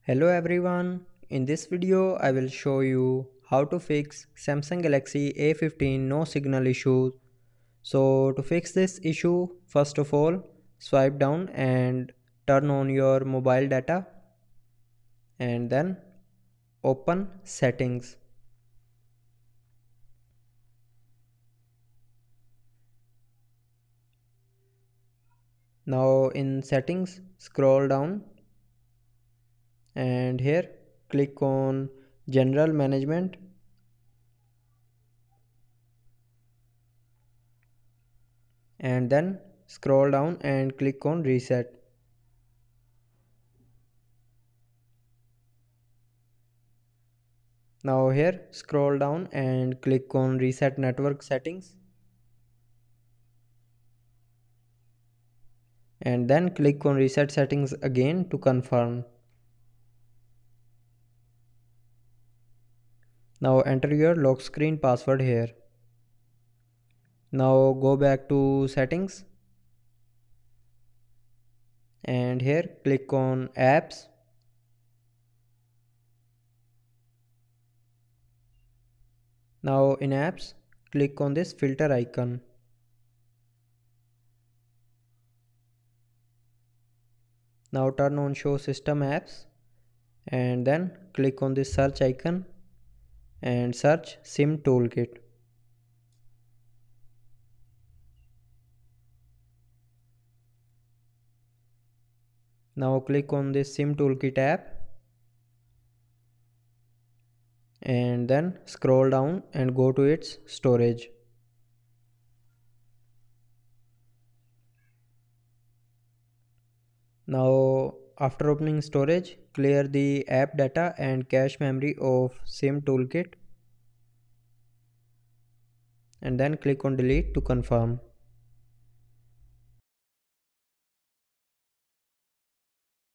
Hello everyone, in this video I will show you how to fix Samsung Galaxy A15 no signal issue. So to fix this issue, first of all swipe down and turn on your mobile data and then open settings. Now in settings scroll down and here click on general management and then scroll down and click on reset. Now here scroll down and click on reset network settings and then click on reset settings again to confirm. Now enter your lock screen password here. Now go back to settings and here click on apps. Now in apps click on this filter icon. Now turn on show system apps and then click on this search icon and search SIM toolkit. Now click on this SIM toolkit app and then scroll down and go to its storage. Now after opening storage, clear the app data and cache memory of SIM toolkit and then click on delete to confirm.